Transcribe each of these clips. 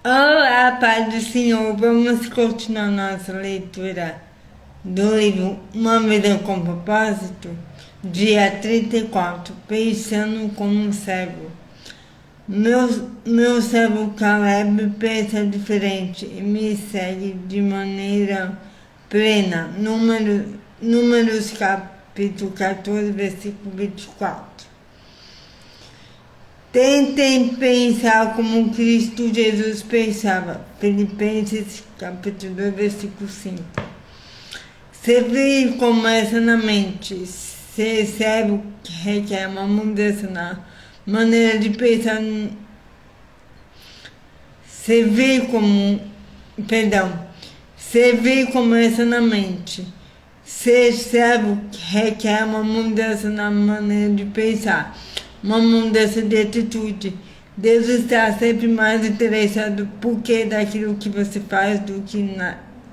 Olá, Pai do Senhor, vamos continuar nossa leitura do livro Uma Vida com Propósito, dia 34, Pensando como um Servo. Meu servo Caleb pensa diferente e me segue de maneira plena. Números capítulo 14, versículo 24. Tentem pensar como Cristo Jesus pensava. Filipenses capítulo 2, versículo 5. Servir começa na mente. Ser servo requer uma mudança na maneira de pensar. Servir começa na mente. Ser servo requer uma mudança na maneira de pensar. Uma mudança de atitude. Deus está sempre mais interessado no porquê daquilo que você faz do que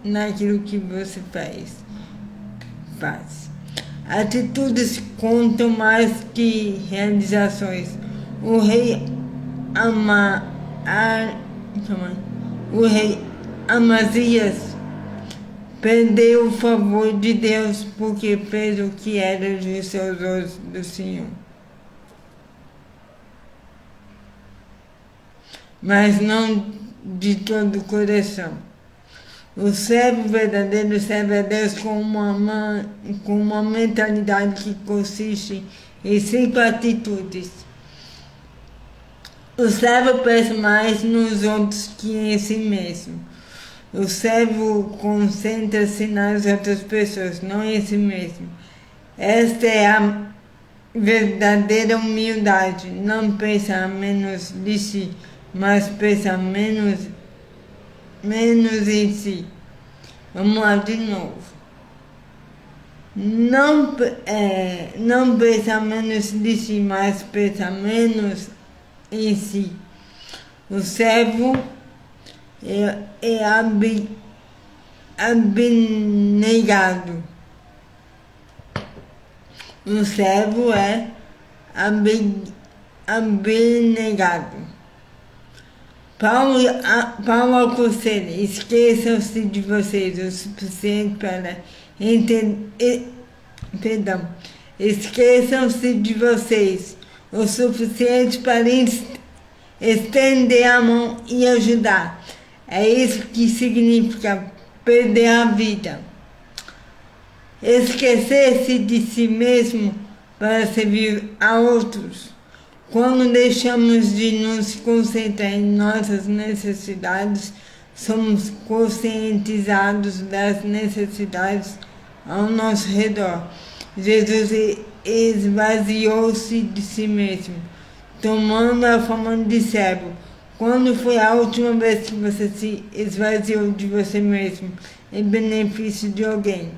naquilo que você faz. Atitudes contam mais que realizações. O rei Amazias perdeu o favor de Deus porque fez o que era justo aos olhos do Senhor. Mas não de todo o coração. O verdadeiro servo a Deus com uma mentalidade que consiste em 5 atitudes. O servo pensa mais nos outros que em si mesmo. O servo concentra-se nas outras pessoas, não em si mesmo. Esta é a verdadeira humildade. Não pensa menos de si, mas pensa menos em si. Vamos lá de novo. Não pensa menos de si, mas pensa menos em si. O servo é abnegado. O servo é abnegado. Paulo aconselha: esqueçam-se de vocês o suficiente para esqueçam-se de vocês o suficiente para estender a mão e ajudar. É isso que significa perder a vida. Esquecer-se de si mesmo para servir a outros. Quando deixamos de nos concentrar em nossas necessidades, somos conscientizados das necessidades ao nosso redor. Jesus esvaziou-se de si mesmo, tomando a forma de servo. Quando foi a última vez que você se esvaziou de você mesmo em benefício de alguém?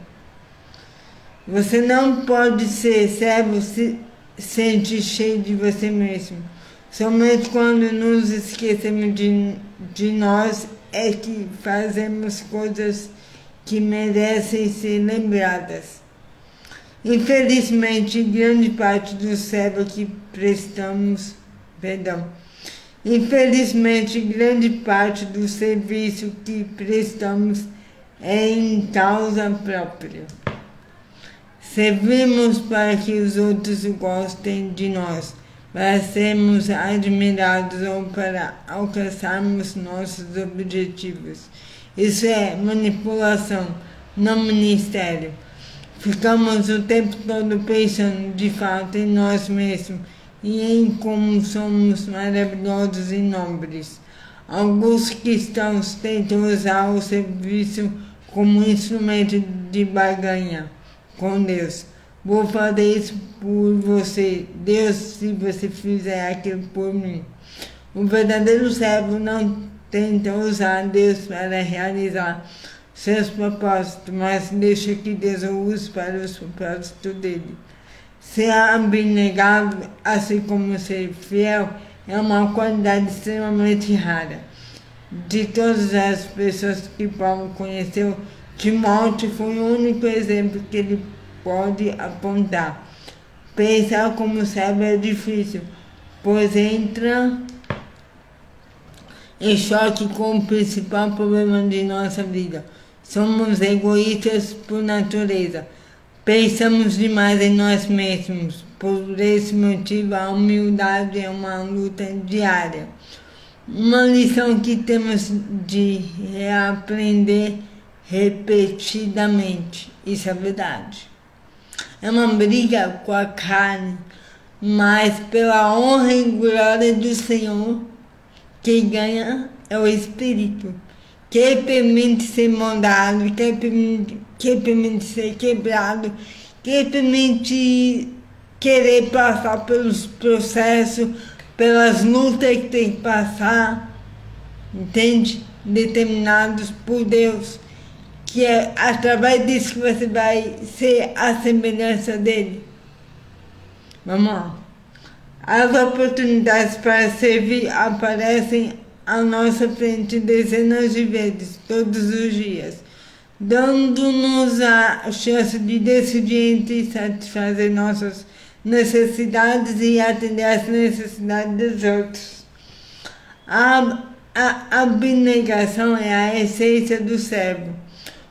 Você não pode ser servo se sente cheio de você mesmo. Somente quando nos esquecemos de nós é que fazemos coisas que merecem ser lembradas. Infelizmente, grande parte do serviço que prestamos é em causa própria. Servimos para que os outros gostem de nós, para sermos admirados ou para alcançarmos nossos objetivos. Isso é manipulação, não ministério. Ficamos o tempo todo pensando de fato em nós mesmos e em como somos maravilhosos e nobres. Alguns cristãos tentam usar o serviço como instrumento de barganha com Deus. Vou fazer isso por você, Deus, se você fizer aquilo por mim. O verdadeiro servo não tenta usar Deus para realizar seus propósitos, mas deixa que Deus o use para os propósitos dele. Ser abnegado, assim como ser fiel, é uma qualidade extremamente rara. De todas as pessoas que Paulo conheceu, Timóteo foi o único exemplo que ele pode apontar. Pensar como servo é difícil, pois entra em choque com o principal problema de nossa vida. Somos egoístas por natureza. Pensamos demais em nós mesmos. Por esse motivo, a humildade é uma luta diária. Uma lição que temos de reaprender repetidamente. Isso é verdade. É uma briga com a carne, mas pela honra e glória do Senhor, quem ganha é o Espírito. Quem permite ser moldado, quem permite ser quebrado, quem permite querer passar pelos processos, pelas lutas que tem que passar, entende? Determinados por Deus, que é através disso que você vai ser a semelhança dele. Vamos lá. As oportunidades para servir aparecem à nossa frente dezenas de vezes, todos os dias, dando-nos a chance de decidir entre satisfazer nossas necessidades e atender às necessidades dos outros. A abnegação é a essência do servo.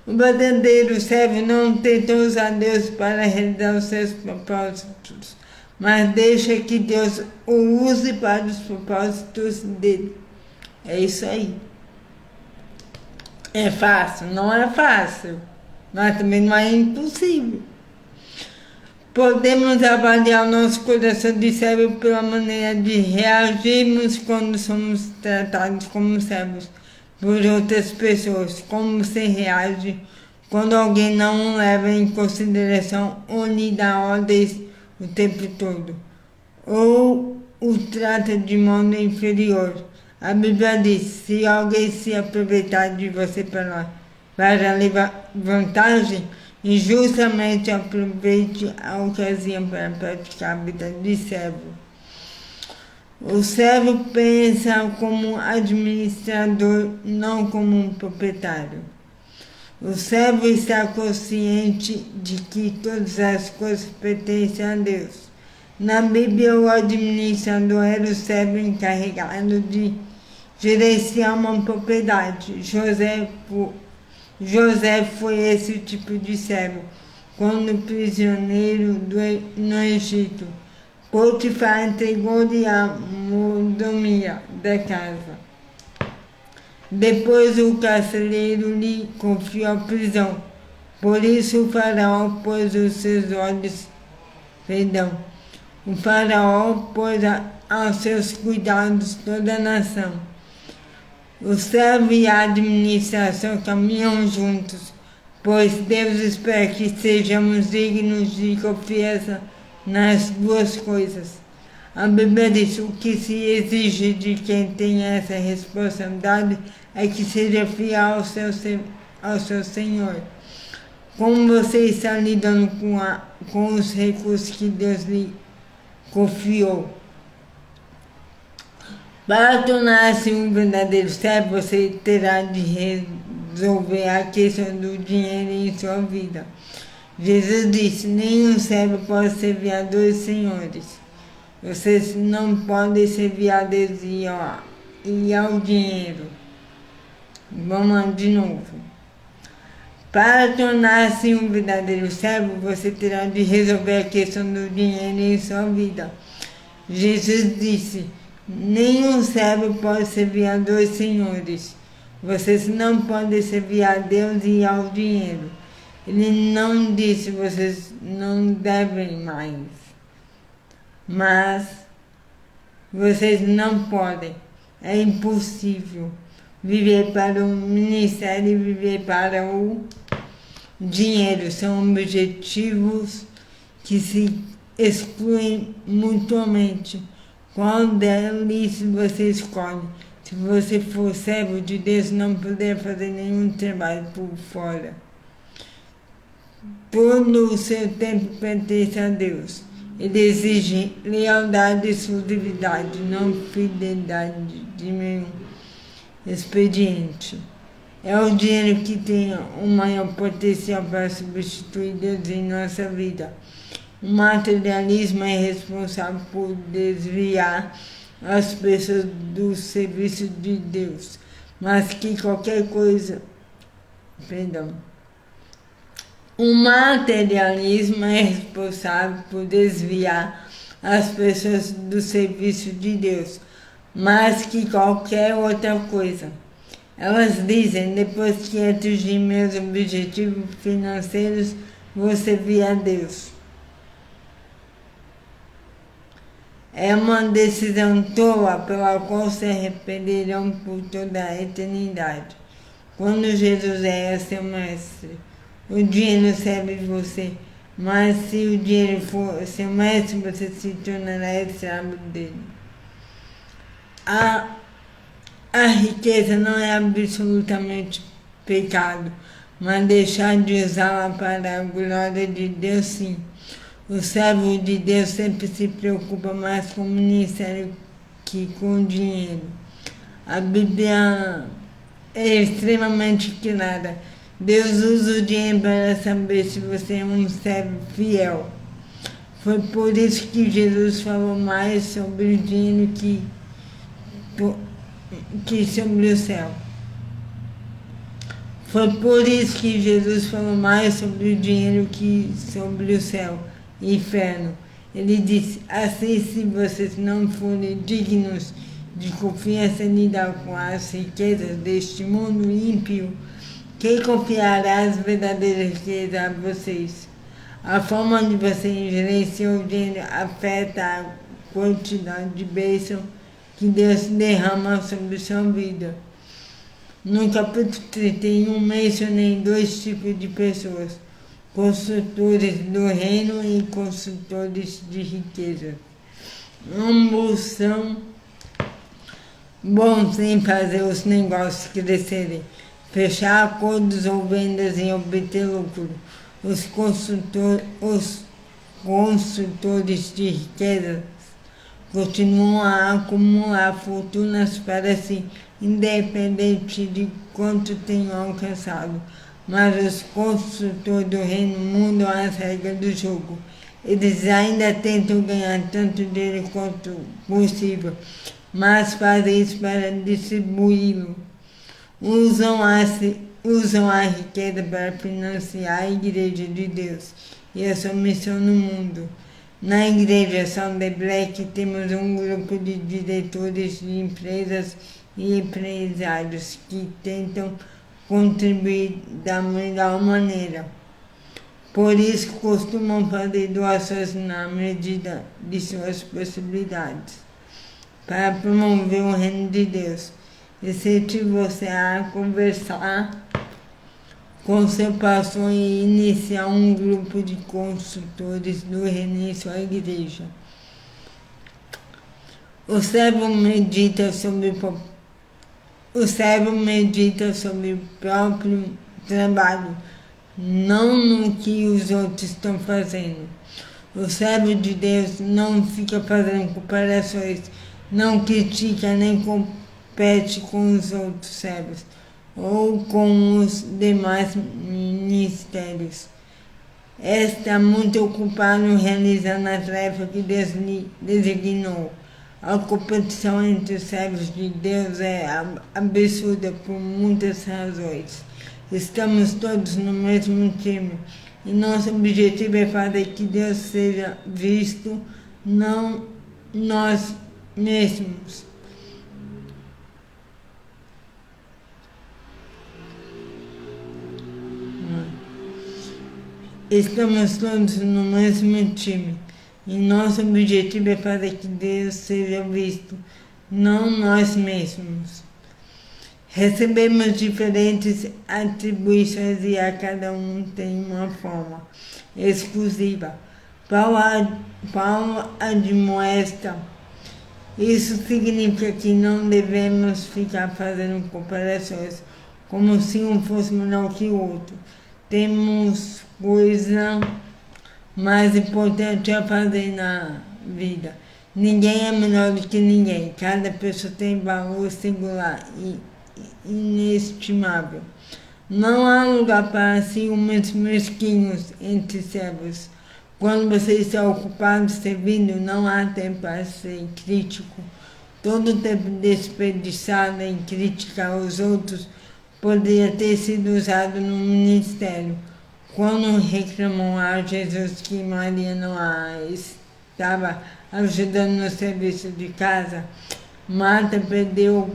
O verdadeiro servo não tenta usar Deus para realizar os seus propósitos, mas deixa que Deus o use para os propósitos dele. É isso aí. É fácil? Não é fácil, mas também não é impossível. Podemos avaliar o nosso coração de servo pela maneira de reagirmos quando somos tratados como servos por outras pessoas. Como se reage quando alguém não o leva em consideração ou lhe dá ordens o tempo todo, ou o trata de modo inferior. A Bíblia diz: se alguém se aproveitar de você para levar vantagem, injustamente aproveite a ocasião para praticar a vida de servo. O servo pensa como administrador, não como um proprietário. O servo está consciente de que todas as coisas pertencem a Deus. Na Bíblia, o administrador era o servo encarregado de gerenciar uma propriedade. José foi esse tipo de servo. Quando prisioneiro no Egito, Potifar entregou-lhe a mordomia da casa. Depois o carcereiro lhe confiou a prisão. Por isso o faraó pôs os seus olhos, o faraó pôs aos seus cuidados toda a nação. O servo e a administração caminham juntos, pois Deus espera que sejamos dignos de confiança nas duas coisas. A Bíblia diz: o que se exige de quem tem essa responsabilidade é que seja fiel ao seu Senhor. Como você está lidando com os recursos que Deus lhe confiou? Para tornar-se um verdadeiro servo, você terá de resolver a questão do dinheiro em sua vida. Jesus disse: nenhum servo pode servir a dois senhores. Vocês não podem servir a Deus e ao dinheiro. Vamos lá de novo. Para tornar-se um verdadeiro servo, você terá de resolver a questão do dinheiro em sua vida. Jesus disse: nenhum servo pode servir a dois senhores. Vocês não podem servir a Deus e ao dinheiro. Ele não disse: vocês não devem mais. Mas vocês não podem. É impossível viver para o ministério e viver para o dinheiro. São objetivos que se excluem mutuamente. Qual deles você escolhe? Se você for servo de Deus, não poderá fazer nenhum trabalho por fora. Todo o seu tempo pertence a Deus. Ele exige lealdade e exclusividade, não fidelidade de nenhum expediente. É o dinheiro que tem o maior potencial para substituir Deus em nossa vida. O materialismo é responsável por desviar as pessoas do serviço de Deus, mas que qualquer coisa, o materialismo é responsável por desviar as pessoas do serviço de Deus, mais que qualquer outra coisa. Elas dizem, depois que atingir meus objetivos financeiros, vou servir a Deus. É uma decisão tola pela qual se arrependerão por toda a eternidade. Quando Jesus é seu mestre, o dinheiro serve você, mas se o dinheiro for seu mestre, você se tornará escravo dele. A riqueza não é absolutamente pecado, mas deixar de usá-la para a glória de Deus, sim. O servo de Deus sempre se preocupa mais com o ministério que com o dinheiro. A Bíblia é extremamente clara. Deus usa o dinheiro para saber se você é um servo fiel. Foi por isso que Jesus falou mais sobre o dinheiro que sobre o céu. Foi por isso que Jesus falou mais sobre o dinheiro que sobre o céu e inferno. Ele disse, assim, se vocês não forem dignos de confiança em lidar com as riquezas deste mundo ímpio, quem confiará as verdadeiras riquezas a vocês? A forma de você gerenciar o dinheiro afeta a quantidade de bênção que Deus derrama sobre sua vida. No capítulo 31 mencionei 2 tipos de pessoas, construtores do reino e construtores de riqueza. Ambos são bons em fazer os negócios crescerem, fechar acordos ou vendas e obter lucro. Os construtores de riqueza continuam a acumular fortunas para si, independente de quanto tenham alcançado. Mas os construtores do reino mudam as regras do jogo. Eles ainda tentam ganhar tanto dinheiro quanto possível, mas fazem isso para distribuí-lo. Usam a riqueza para financiar a Igreja de Deus e a sua missão no mundo. Na Igreja Sound Black temos um grupo de diretores de empresas e empresários que tentam contribuir da melhor maneira. Por isso costumam fazer doações na medida de suas possibilidades, para promover o reino de Deus. Incentivo você a conversar com seu pastor e iniciar um grupo de consultores do reino em sua igreja. O servo medita sobre o próprio trabalho, não no que os outros estão fazendo. O servo de Deus não fica fazendo comparações, não critica nem compete com os outros servos ou com os demais ministérios. Está muito ocupado realizando a tarefa que Deus lhe designou. A competição entre os servos de Deus é absurda por muitas razões. Estamos todos no mesmo time e nosso objetivo é fazer que Deus seja visto, não nós mesmos. Estamos todos no mesmo time e nosso objetivo é fazer que Deus seja visto, não nós mesmos. Recebemos diferentes atribuições e a cada um tem uma forma exclusiva. Paulo admoesta. Isso significa que não devemos ficar fazendo comparações como se um fosse melhor que o outro. Temos coisa mais importante a fazer na vida. Ninguém é melhor do que ninguém. Cada pessoa tem valor singular e inestimável. Não há lugar para ciúmes mesquinhos entre servos. Quando você está ocupado servindo, não há tempo para ser crítico. Todo o tempo desperdiçado em criticar os outros poderia ter sido usado no ministério. Quando reclamou a Jesus que Maria não a estava ajudando no serviço de casa, Marta perdeu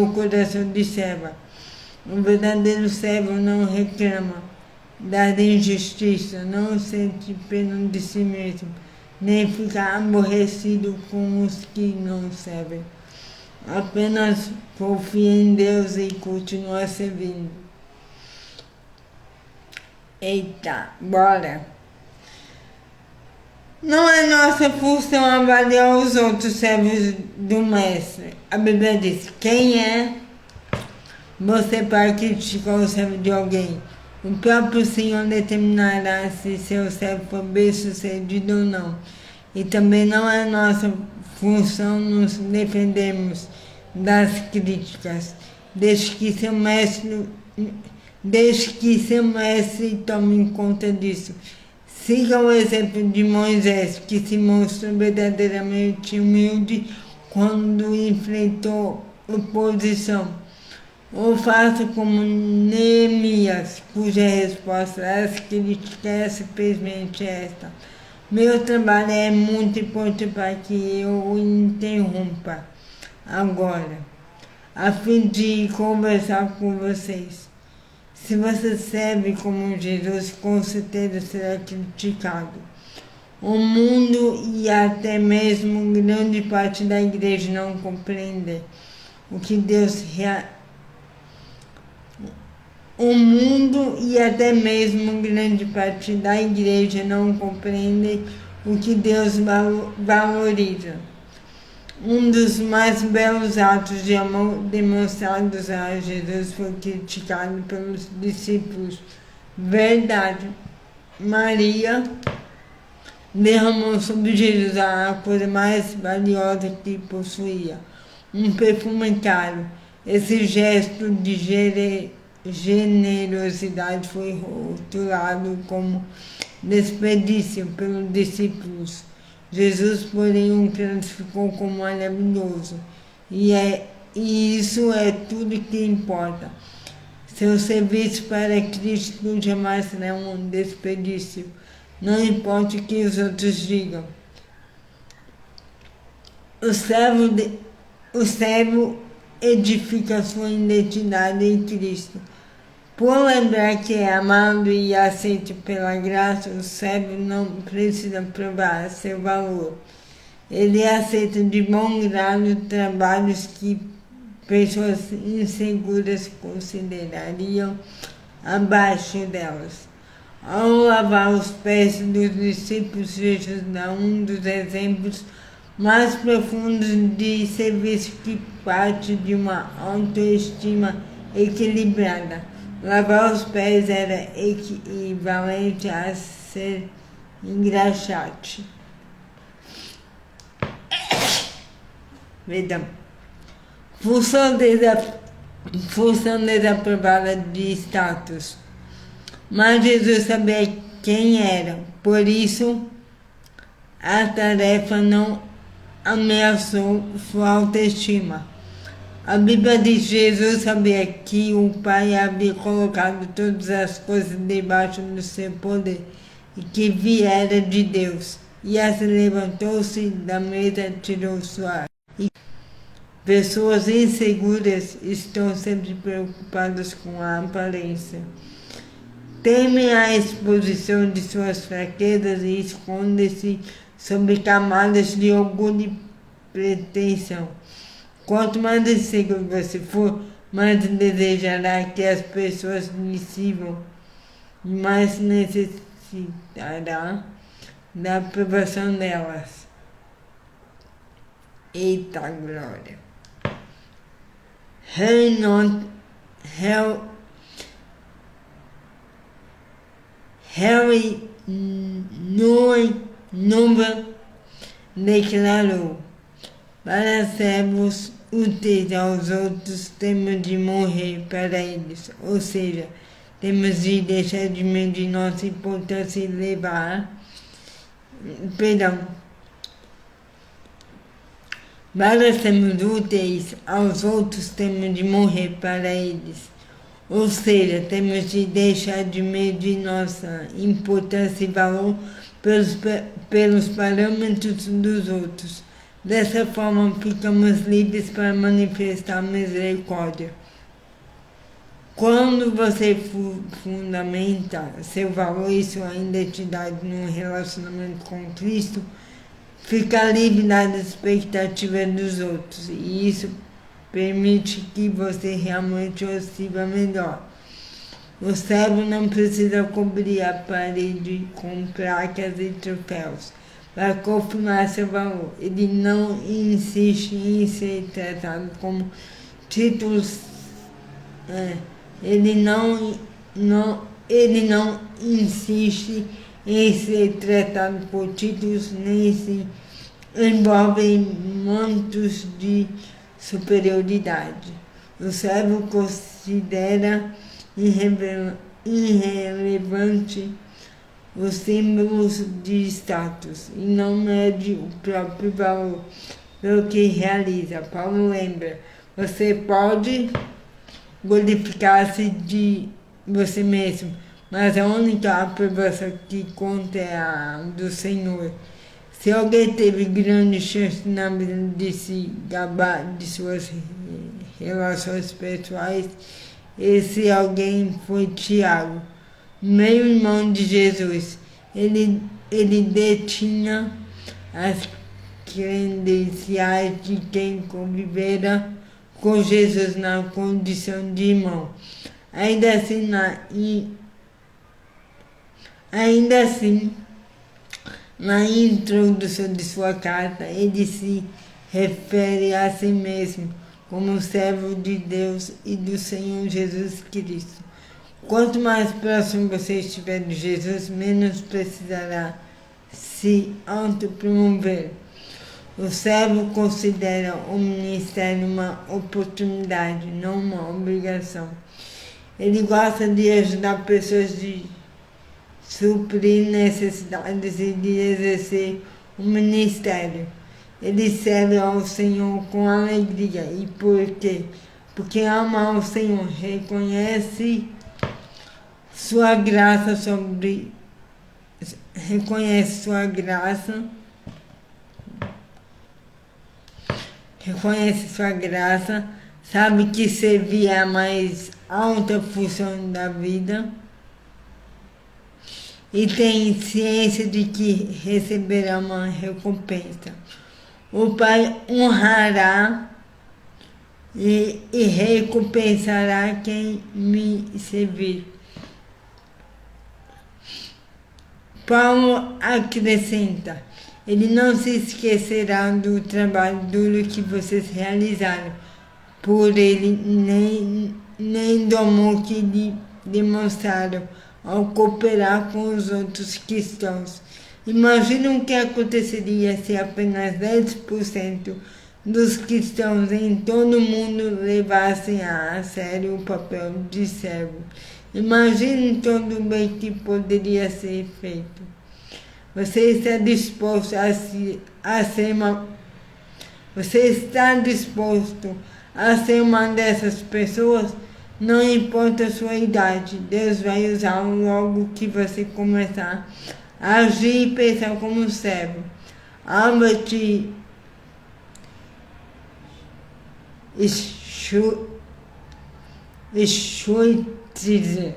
o coração de serva. O verdadeiro servo não reclama da injustiça, não sente pena de si mesmo, nem fica aborrecido com os que não servem. Apenas confia em Deus e continua servindo. Eita, bora! Não é nossa função avaliar os outros servos do Mestre. A Bíblia diz: quem é você para criticar o servo de alguém? O próprio Senhor determinará se seu servo for bem-sucedido ou não. E também não é nossa função nos defendermos das críticas, desde que seu mestre tome conta disso. Siga o exemplo de Moisés, que se mostrou verdadeiramente humilde quando enfrentou oposição. Ou faça como Neemias, cuja resposta às críticas é simplesmente esta: meu trabalho é muito importante para que eu o interrompa agora, a fim de conversar com vocês. Se você serve como Jesus, com certeza será criticado. O mundo e até mesmo grande parte da igreja não compreendem o que Deus O mundo e até mesmo grande parte da igreja não compreendem o que Deus valoriza. Um dos mais belos atos de amor demonstrados a Jesus foi criticado pelos discípulos. Verdade. Maria derramou sobre Jesus a coisa mais valiosa que possuía, um perfume caro. Esse gesto de generosidade foi rotulado como desperdício pelos discípulos. Jesus, porém, o classificou como maravilhoso. E isso é tudo que importa. Seu serviço para Cristo jamais será um desperdício. Não importa o que os outros digam. O servo edifica sua identidade em Cristo. Por lembrar que é amado e aceito pela graça, o servo não precisa provar seu valor. Ele aceita de bom grado trabalhos que pessoas inseguras considerariam abaixo delas. Ao lavar os pés dos discípulos, Jesus dá um dos exemplos mais profundos de serviço que parte de uma autoestima equilibrada. Lavar os pés era equivalente a ser engraxate. Perdão. Função desaprovada de status. Mas Jesus sabia quem era, por isso a tarefa não ameaçou sua autoestima. A Bíblia diz que Jesus sabia que o Pai havia colocado todas as coisas debaixo do seu poder e que viera de Deus. E assim levantou-se da mesa, tirou sua. Pessoas inseguras estão sempre preocupadas com a aparência. Temem a exposição de suas fraquezas e escondem-se sob camadas de orgulho e pretensão. Quanto mais inseguro você for, mais desejará que as pessoas lhe sirvam, mais necessitará da aprovação delas. Eita glória! Harry Nova declarou: para sermos úteis aos outros, temos de morrer para eles, ou seja, temos de deixar de medir nossa importância e Para sermos úteis aos outros, temos de morrer para eles. Ou seja, temos de deixar de medir nossa importância e valor pelos parâmetros dos outros. Dessa forma, ficamos livres para manifestar misericórdia. Quando você fundamenta seu valor e sua identidade no relacionamento com Cristo, fica livre das expectativas dos outros, e isso permite que você realmente o sirva melhor. O servo não precisa cobrir a parede com placas e troféus para confirmar seu valor. Ele não insiste em ser tratado como títulos. Ele não insiste em ser tratado por títulos, nem se envolve em mantos de superioridade. O servo considera irrelevante os símbolos de status e não mede o próprio valor pelo que realiza. Paulo lembra: você pode glorificar-se de você mesmo, mas a única aprovação que conta é a do Senhor. Se alguém teve grande chance na vida de se gabar de suas relações pessoais, esse alguém foi Tiago, meio-irmão de Jesus. Ele detinha as credenciais de quem convivera com Jesus na condição de irmão. Ainda assim, na introdução de sua carta, ele se refere a si mesmo como servo de Deus e do Senhor Jesus Cristo. Quanto mais próximo você estiver de Jesus, menos precisará se autopromover. O servo considera o ministério uma oportunidade, não uma obrigação. Ele gosta de ajudar pessoas, de suprir necessidades e de exercer o ministério. Ele serve ao Senhor com alegria. E por quê? Porque ama ao Senhor, reconhece sua graça, sabe que servir é a mais alta função da vida e tem ciência de que receberá uma recompensa. O Pai honrará e recompensará quem me servir. Paulo acrescenta: ele não se esquecerá do trabalho duro que vocês realizaram por ele, nem do amor que lhe demonstraram ao cooperar com os outros cristãos. Imaginem o que aconteceria se apenas 10% dos cristãos em todo o mundo levassem a sério o papel de servo. Imaginem todo o bem que poderia ser feito. Você está disposto a ser uma dessas pessoas? Não importa a sua idade, Deus vai usá-lo logo que você começar a agir e pensar como servo. Albert Schweitzer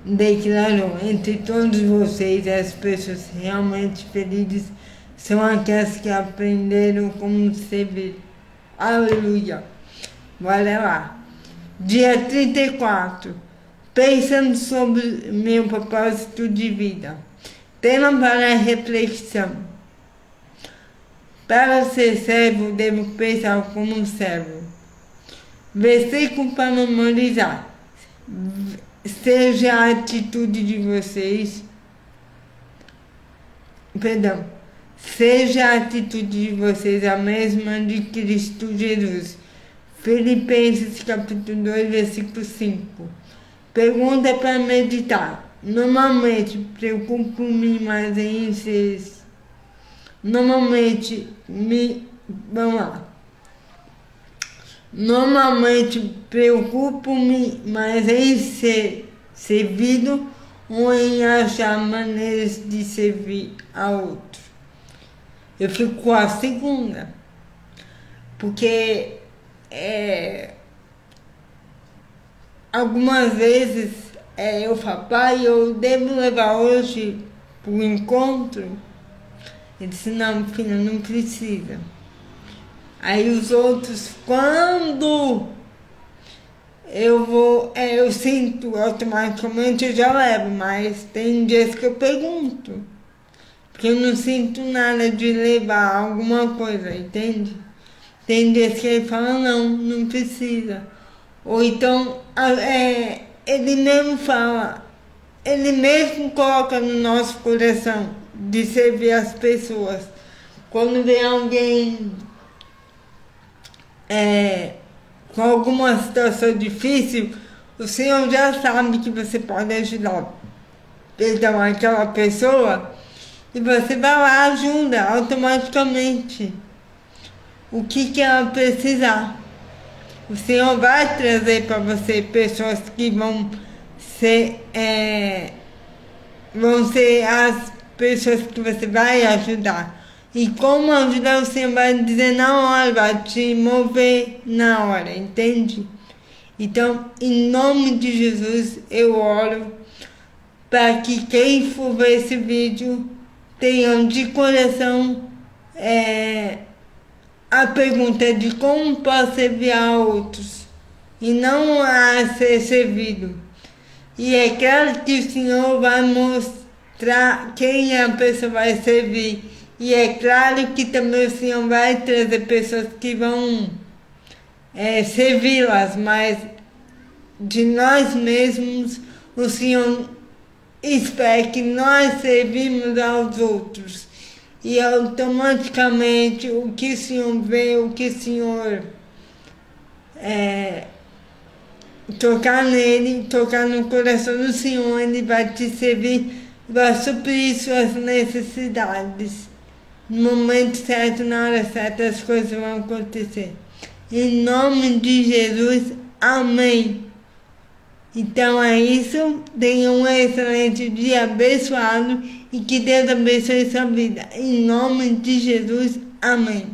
declarou: entre todos vocês, as pessoas realmente felizes são aquelas que aprenderam como servir. Aleluia! Bora lá! Dia 34. Pensando sobre meu propósito de vida. Tema para reflexão. Para ser servo, devo pensar como um servo. Versículo para memorizar. Seja a atitude de vocês. Seja a atitude de vocês a mesma de Cristo Jesus. Filipenses capítulo 2, versículo 5. Pergunta para meditar. Normalmente preocupo-me mais em ser. Normalmente me vamos lá. Normalmente preocupo-me mais em ser servido ou em achar maneiras de servir a outro. Eu fico com a segunda, porque algumas vezes eu falo, pai, eu devo levar hoje para o encontro? Ele disse, não, filha, não precisa. Aí os outros, quando eu sinto automaticamente, eu já levo, mas tem dias que eu pergunto, porque eu não sinto nada de levar alguma coisa, entende? Tem dias que ele fala, não precisa. Ou então, ele mesmo fala, ele mesmo coloca no nosso coração de servir as pessoas. Quando vem alguém com alguma situação difícil, o Senhor já sabe que você pode ajudar, perdão, aquela pessoa, e você vai lá, ajuda automaticamente o que ela precisar. O Senhor vai trazer para você pessoas que vão ser as pessoas que você vai ajudar. E como ajudar, o Senhor vai dizer na hora, vai te mover na hora, entende? Então, em nome de Jesus, eu oro para que quem for ver esse vídeo tenha de coração a pergunta de como posso servir a outros e não a ser servido. E é claro que o Senhor vai mostrar quem a pessoa vai servir. E é claro que também o Senhor vai trazer pessoas que vão servi-las, mas de nós mesmos o Senhor espera que nós servimos aos outros. E automaticamente o que o Senhor vê, o que o Senhor tocar nele, tocar no coração do Senhor, ele vai te servir, vai suprir suas necessidades. No momento certo, na hora certa, as coisas vão acontecer. Em nome de Jesus, amém. Então é isso, tenha um excelente dia abençoado e que Deus abençoe sua vida. Em nome de Jesus, amém.